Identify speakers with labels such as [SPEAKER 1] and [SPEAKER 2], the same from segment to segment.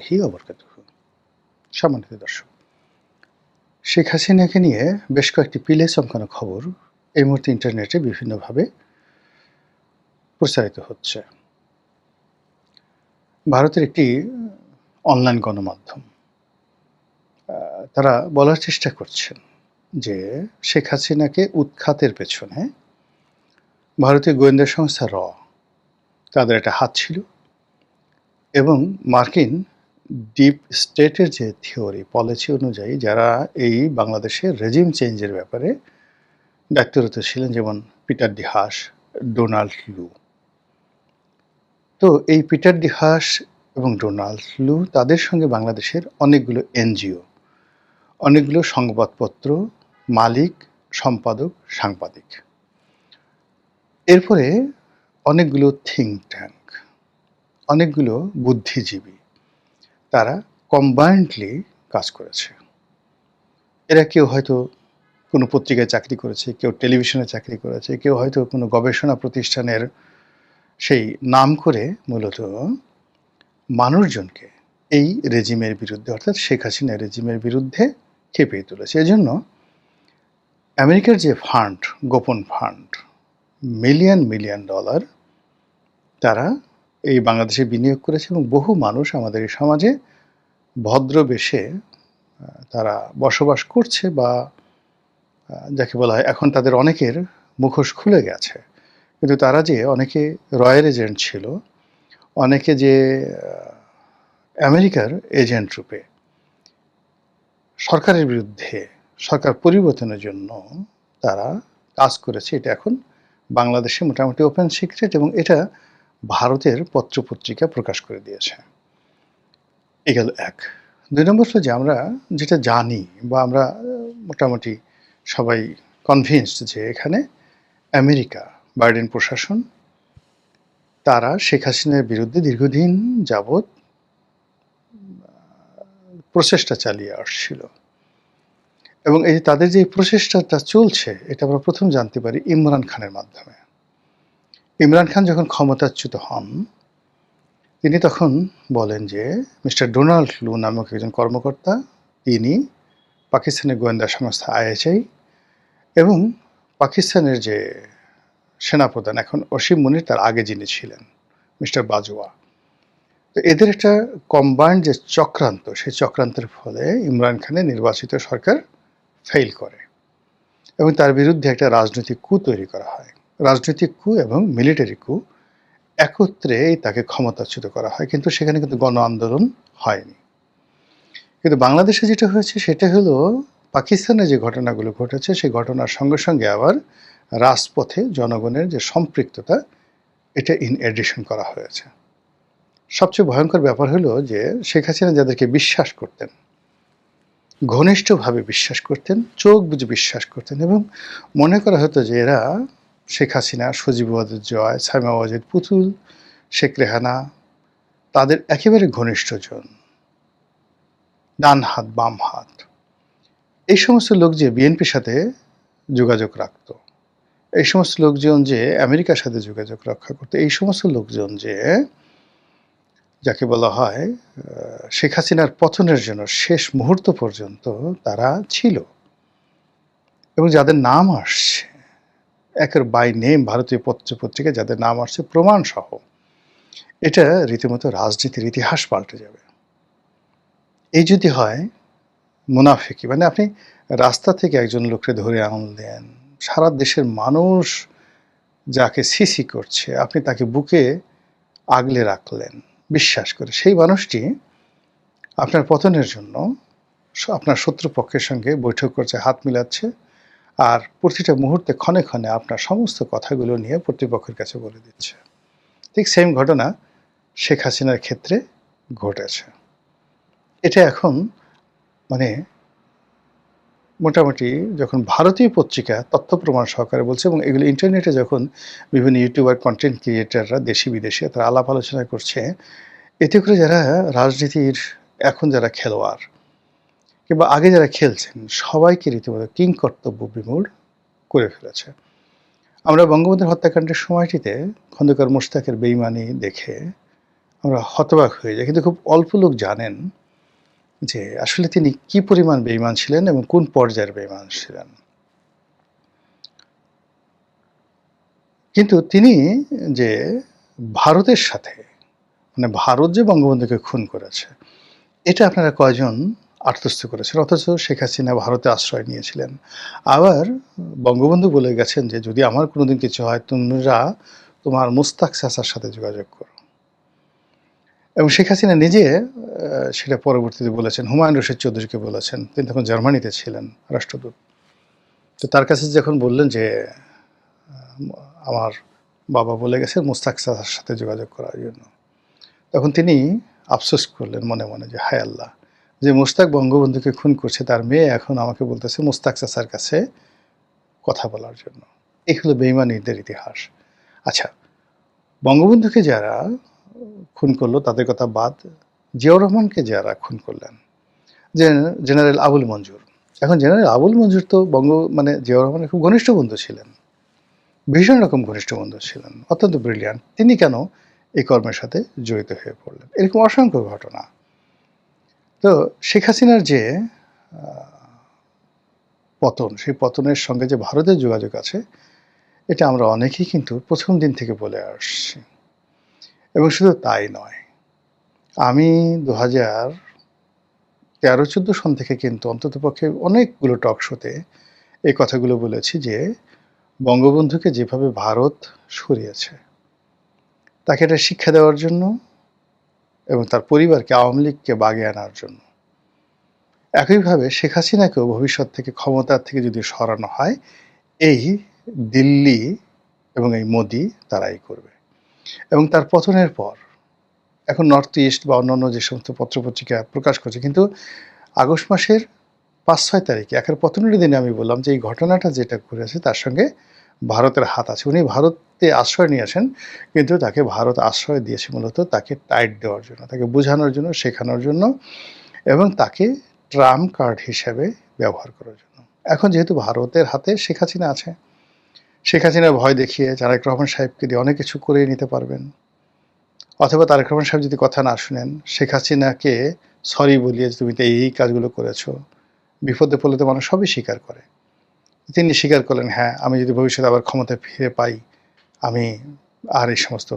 [SPEAKER 1] হি অবরকাতুহু। সম্মানিত দর্শক, শেখ হাসিনাকে নিয়ে বেশ কয়েকটি পিলে চমকানো খবর এই মুহূর্তে ইন্টারনেটে বিভিন্নভাবে প্রচারিত হচ্ছে। ভারতের একটি অনলাইন গণমাধ্যম তারা বলার চেষ্টা করছেন যে শেখ হাসিনাকে উৎখাতের পেছনে ভারতীয় গোয়েন্দা সংস্থা তাদের একটা হাত ছিল এবং মার্কিন ডিপ স্টেটের যে থিওরি পলিসি অনুযায়ী যারা এই বাংলাদেশের রেজিম চেঞ্জের ব্যাপারে দায়িত্বরত ছিলেন, যেমন পিটার ডি হাস, ডোনাল্ড লু। তো এই পিটার ডি হাস এবং ডোনাল্ড লু তাদের সঙ্গে বাংলাদেশের অনেকগুলো এনজিও, অনেকগুলো সংবাদপত্র মালিক, সম্পাদক, সাংবাদিক, এরপরে অনেকগুলো থিঙ্ক ট্যাঙ্ক, অনেকগুলো বুদ্ধিজীবী, তারা কম্বাইন্ডলি কাজ করেছে। এরা কেউ হয়তো কোনো পত্রিকায় চাকরি করেছে, কেউ টেলিভিশনে চাকরি করেছে, কেউ হয়তো কোনো গবেষণা প্রতিষ্ঠানের সেই নাম করে মূলত মানুষজনকে এই রেজিমের বিরুদ্ধে, অর্থাৎ শেখ হাসিনা রেজিমের বিরুদ্ধে খেপিয়ে তুলেছে। এজন্য আমেরিকার যে ফান্ড, গোপন ফান্ড, মিলিয়ন মিলিয়ন ডলার তারা এই বাংলাদেশে বিনিয়োগ করেছে এবং বহু মানুষ আমাদের এই সমাজে ভদ্রবেশে তারা বসবাস করছে, বা যাকে বলা হয় এখন তাদের অনেকের মুখোশ খুলে গেছে। কিন্তু তারা যে অনেকে রয়ের এজেন্ট ছিল, অনেকে যে আমেরিকার এজেন্ট রূপে সরকারের বিরুদ্ধে, সরকার পরিবর্তনের জন্য তারা কাজ করেছে, এটা এখন বাংলাদেশে মোটামুটি ওপেন সিক্রেট, এবং এটা ভারতের পত্রপত্রিকা প্রকাশ করে দিয়েছে। এ গেল এক। ২ নম্বর হলো যে আমরা যেটা জানি বা আমরা মোটামুটি সবাই কনভিন্সড যে এখানে আমেরিকা, বাইডেন প্রশাসন তারা শেখ হাসিনার বিরুদ্ধে দীর্ঘদিন যাবৎ প্রচেষ্টা চালিয়ে আসছিল, এবং এই তাদের যে প্রচেষ্টাটা চলছে এটা আমরা প্রথম জানতে পারি ইমরান খানের মাধ্যমে। ইমরান খান যখন ক্ষমতাচ্যুত হন, তিনি তখন বলেন যে মিস্টার ডোনাল্ড লু নামক একজন কর্মকর্তা, তিনি পাকিস্তানের গোয়েন্দা সংস্থা আইএসআই এবং পাকিস্তানের যে সেনাপ্রধান এখন অসীম মুনির, তার আগে যিনি ছিলেন মিস্টার বাজওয়া, তো এদের একটা কম্বাইন্ড যে চক্রান্ত, সেই চক্রান্তের ফলে ইমরান খানের নির্বাচিত সরকার ফেল করে এবং তার বিরুদ্ধে একটা রাজনৈতিক কু তৈরি করা হয়। রাজনৈতিক কু এবং মিলিটারি কু একত্রে তাকে ক্ষমতাচ্যুত করা হয়, কিন্তু সেখানে কিন্তু গণ আন্দোলন হয়নি। কিন্তু বাংলাদেশে যেটা হয়েছে সেটা হলো পাকিস্তানে যে ঘটনাগুলো ঘটেছে সেই ঘটনার সঙ্গে সঙ্গে আবার রাজপথে জনগণের যে সম্পৃক্ততা, এটা ইন এডিশন করা হয়েছে। সবচেয়ে ভয়ঙ্কর ব্যাপার হলো যে শেখ হাসিনা যাদেরকে বিশ্বাস করতেন, ঘনিষ্ঠভাবে বিশ্বাস করতেন, চোখ বুঝে বিশ্বাস করতেন, এবং মনে করা হতো যে এরা শেখ হাসিনা, সজীব ওয়াজেদ জয়, সাইমা ওয়াজেদ পুতুল, শেখ রেহানা তাদের একেবারে ঘনিষ্ঠজন, ডান হাত বাম হাত। এই সমস্ত লোক যে বিএনপির সাথে যোগাযোগ রাখত, এই সমস্ত লোকজন যে আমেরিকার সাথে যোগাযোগ রক্ষা করতো, এই সমস্ত লোকজন যে যাকে বলা হয় শেখ হাসিনার পতনের জন্য শেষ মুহূর্ত পর্যন্ত তারা ছিল, এবং যাদের নাম আসছে একের বাই নেম ভারতীয় পত্রপত্রিকায়, যাদের নাম আসছে প্রমাণ সহ, এটা রীতিমতো রাজনীতির ইতিহাস পাল্টে যাবে। এই যদি হয় মুনাফিকি, মানে আপনি রাস্তা থেকে একজন লোককে ধরে আনলেন, সারা দেশের মানুষ যাকে সিসি করছে, আপনি তাকে বুকে আগলে রাখলেন বিশ্বাস করে, সেই মানুষটি আপনার পতনের জন্য আপনার শত্রুপক্ষের সঙ্গে বৈঠক করছে, হাত মিলাচ্ছে, আর প্রতিটা মুহূর্তে ক্ষণে ক্ষণে আপনার সমস্ত কথাগুলো নিয়ে প্রতিপক্ষের কাছে বলে দিচ্ছে। ঠিক সেম ঘটনা শেখ হাসিনার ক্ষেত্রে ঘটেছে। এটা এখন মানে মোটামুটি যখন ভারতীয় পত্রিকা তথ্য প্রমাণ সহকারে বলছে, এবং এগুলো ইন্টারনেটে যখন বিভিন্ন ইউটিউবার, কন্টেন্ট ক্রিয়েটাররা দেশি বিদেশি তারা আলাপ আলোচনা করছে, এতে করে যারা রাজনীতির এখন যারা খেলোয়াড় কিংবা আগে যারা খেলছেন সবাইকে রীতিমতো কিং কর্তব্য বিমূঢ় করে ফেলেছে। আমরা বঙ্গবন্ধুর হত্যাকাণ্ডের সময়টিতে খন্দকার মোশতাকের বেইমানি দেখে আমরা হতবাক হয়ে যাই। কিন্তু খুব অল্প লোক জানেন যে আসলে তিনি কি পরিমাণ বেঈমান ছিলেন এবং কোন পর্যায়ের বেঈমান ছিলেন। কিন্তু তিনি যে ভারতের সাথে মানে ভারত যে বঙ্গবন্ধুকে খুন করেছে, এটা আপনারা কয়জন আত্মস্থ করেছেন? অথচ শেখ হাসিনা ভারতে আশ্রয় নিয়েছিলেন। আবার বঙ্গবন্ধু বলে গেছেন যে, "যদি আমার কোনোদিন কিছু হয় তোমরা তোমার মুস্তাক চাচার সাথে যোগাযোগ করো।" এবং শেখ হাসিনা নিজে সেটা পরবর্তীতে বলেছেন, হুমায়ুন রশীদ চৌধুরীকে বলেছেন। তিনি তখন জার্মানিতে ছিলেন রাষ্ট্রদূত। তো তার কাছে যখন বললেন যে, "আমার বাবা বলে গেছেন মুস্তাক চাচার সাথে যোগাযোগ করার জন্য।" তখন তিনি আফসোস করলেন মনে, মনে যে, "হায় আল্লাহ! যে মুস্তাক বঙ্গবন্ধুকে খুন করছে তার মেয়ে এখন আমাকে বলতেছে মুস্তাক চাচার কাছে কথা বলার জন্য।" এই হলো বেঈমানিদের ইতিহাস। আচ্ছা, বঙ্গবন্ধুকে যারা খুন করলো তাদের কথা বাদ, জিয়াউর রহমানকে যারা খুন করলেন, যে জেনারেল আবুল মঞ্জুর। এখন জেনারেল আবুল মঞ্জুর তো মানে জিয়াউর রহমানের খুব ঘনিষ্ঠ বন্ধু ছিলেন। ভীষণ রকম ঘনিষ্ঠ বন্ধু ছিলেন। অত্যন্ত ব্রিলিয়ান্ট। তিনি কেন এই কর্মের সাথে জড়িত হয়ে পড়লেন? এরকম অসংখ্য ঘটনা। তো শেখ হাসিনার যে আ পতন, সেই পতনের সঙ্গে যে ভারতের যোগাযোগ আছে, এটা আমরা অনেকেই কিন্তু ১ম দিন থেকে বলে আসছি। এবং শুধু তাই নয়। আমি ২০১৩-১৪ সন থেকে কিন্তু অন্ততপক্ষে অনেকগুলো টক শোতে এই কথাগুলো বলেছি যে, বঙ্গবন্ধুকে যেভাবে ভারত সরিয়েছে, তাকে একটা শিক্ষা দেওয়ার জন্য এবং তার পরিবারকে আওয়ামী লীগকে বাগিয়ে আনার জন্য। একইভাবে শেখ হাসিনাকেও ভবিষ্যৎ থেকে ক্ষমতার থেকে যদি সরানো হয়, এই দিল্লি এবং এই মোদি তারাই করবে। এবং তার পতনের পর এখন নর্থ ইস্ট বা অন্যান্য যে সমস্ত পত্রপত্রিকা প্রকাশ করছে, কিন্তু আগস্ট মাসের ৫-৬ তারিখে একের পতনের দিনে আমি বললাম যে এই ঘটনাটা যেটা ঘটেছে তার সঙ্গে ভারতের হাত আছে। উনি ভারতে আশ্রয় নিয়েছেন, কিন্তু তাকে ভারত আশ্রয় দিয়েছে মূলত তাকে টাইট দেওয়ার জন্য, তাকে বোঝানোর জন্য, শেখানোর জন্য এবং তাকে ট্রাম্প কার্ড হিসেবে ব্যবহার করার জন্য। এখন যেহেতু ভারতের হাতে শেখ হাসিনা আছে, শেখ হাসিনার ভয় দেখিয়ে তারেক রহমান সাহেবকে দিয়ে অনেক কিছু করিয়ে নিতে পারবেন। অথবা তারেক রহমান সাহেব যদি কথা না শুনেন, শেখ হাসিনাকে সরি বলিয়ে তুমি তো এই কাজগুলো করেছো। বিপদে পড়লে তো মানুষ সবই স্বীকার করে। তিনি স্বীকার করলেন, হ্যাঁ, আমি যদি ভবিষ্যতে আবার ক্ষমতায় ফিরে পাই, আমি আর এই সমস্ত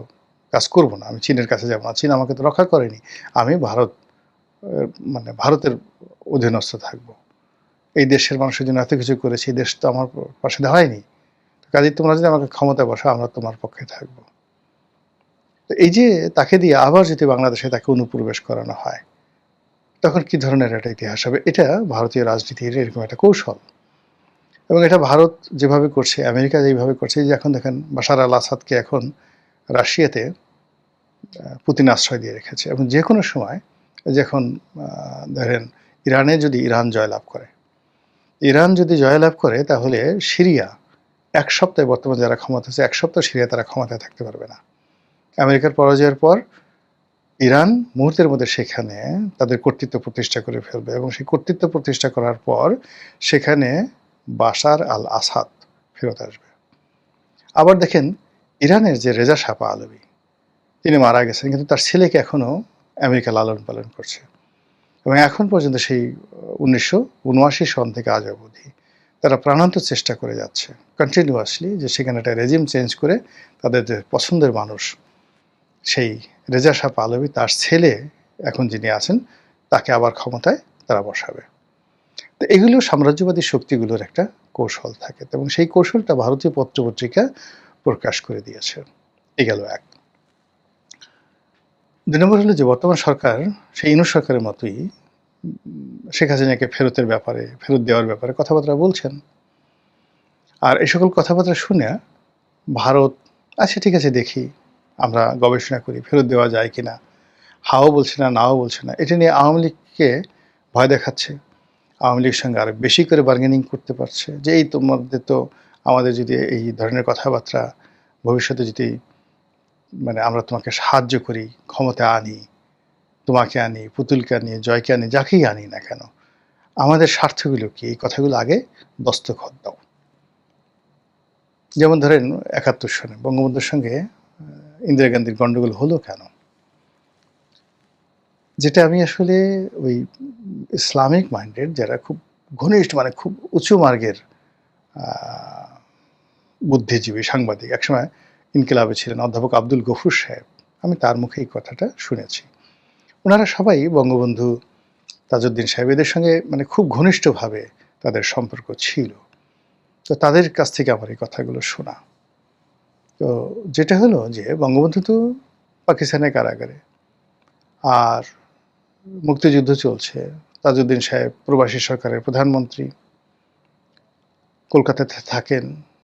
[SPEAKER 1] কাজ করব না। আমি চীনের কাছে যাব না। চীন আমাকে তো রক্ষা করেনি। আমি মানে ভারতের অধীনস্থ থাকব। এই দেশের মানুষের জন্য এত কিছু করেছি, এই দেশ তো আমার পাশে দাঁড়ায়নি। কাজেই তোমরা যদি আমাকে ক্ষমতায় বসাও, আমরা তোমার পক্ষে থাকব। তো এই যে তাকে দিয়ে আবার যদি বাংলাদেশে তাকে অনুপ্রবেশ করানো হয়, তখন কি ধরনের একটা ইতিহাস হবে? এটা ভারতীয় রাজনীতির এরকম একটা কৌশল। এবং এটা ভারত যেভাবে করছে, আমেরিকা যেভাবে করছে, এই যে এখন দেখেন বাশার আল আসাদকে এখন রাশিয়াতে পুতিন আশ্রয় দিয়ে রেখেছে এবং যেকোনো সময় যখন ধরেন ইরান জয়লাভ করে, ইরান যদি জয়লাভ করে তাহলে সিরিয়া ১ সপ্তাহে বর্তমানে যারা ক্ষমতায় আছে ১ সপ্তাহ সিরিয়া তারা ক্ষমতায় থাকতে পারবে না। আমেরিকার পরাজয়ের পর ইরান মুহূর্তের মধ্যে সেখানে তাদের কর্তৃত্ব প্রতিষ্ঠা করে ফেলবে এবং সেই কর্তৃত্ব প্রতিষ্ঠা করার পর সেখানে বাশার আল আসাদ ফেরত আসবে। আবার দেখেন ইরানের যে রেজা শাহ পাহলভি, তিনি মারা গেছেন, কিন্তু তার ছেলেকে এখনও আমেরিকা লালন পালন করছে এবং এখন পর্যন্ত সেই ১৯৭৯ সন থেকে আজ অবধি তারা প্রাণান্ত চেষ্টা করে যাচ্ছে কন্টিনিউয়াসলি যে সেখানে একটা রেজিম চেঞ্জ করে তাদের যে পছন্দের মানুষ সেই রেজা শাহ পাহলভি তার ছেলে এখন যিনি আছেন তাকে আবার ক্ষমতায় তারা বসাবে। তো এগুলো সাম্রাজ্যবাদী শক্তিগুলোর একটা কৌশল থাকে এবং সেই কৌশলটা ভারতীয় পত্রপত্রিকা প্রকাশ করে দিয়েছে। এ গেল এক। ২ নম্বর হলো যে বর্তমান সরকার সেই ইউনূস সরকারের মতোই শেখ হাসিনাকে ফেরত দেওয়ার ব্যাপারে কথাবার্তা বলছেন। আর এই সকল কথাবার্তা শুনে ভারত, আচ্ছা ঠিক আছে দেখি, আমরা গবেষণা করি ফেরত দেওয়া যায় কিনা। হাও বলছে না, নাও বলছে না। এটা নিয়ে আওয়ামী লীগকে ভয় দেখাচ্ছে। আওয়ামী লীগের সঙ্গে আরো বেশি করে বার্গেনিং করতে পারছে যে এই তোমাদের তো আমাদের যদি এই ধরনের কথাবার্তা ভবিষ্যতে যদি মানে আমরা তোমাকে সাহায্য করি, ক্ষমতায় আনি, তোমাকে আনি, পুতুলকে আনি, জয়কে আনি, যাকেই আনি না কেন, আমাদের স্বার্থগুলো কি? এই কথাগুলো আগে দস্তখত দাও। যেমন ধরেন ৭১ সনে বঙ্গবন্ধুর সঙ্গে ইন্দিরা গান্ধীর গন্ডগোল হলো কেন? যেটা আমি আসলে ওই ইসলামিক মাইন্ডেড যারা খুব ঘনিষ্ঠ মানে খুব উঁচু মার্গের আ বুদ্ধিজীবী, সাংবাদিক, একসময় ইনকিলাবে ছিলেন অধ্যাপক আব্দুল গফুর সাহেব। আমি তার মুখে এই কথাটা শুনেছি। উনারা সবাই বঙ্গবন্ধু, তাজউদ্দিন সাহেব এদের সঙ্গে মানে খুব ঘনিষ্ঠভাবে তাদের সম্পর্ক ছিল। তো তাদের কাছ থেকে আমার এই কথাগুলো শোনা। তো যেটা হলো যে বঙ্গবন্ধু তো পাকিস্তানের কারাগারে। আর মুক্তিযুদ্ধ চলছে। তাজউদ্দিন সাহেব প্রবাসী সরকারের প্রধানমন্ত্রী। কলকাতাতে থাকেন।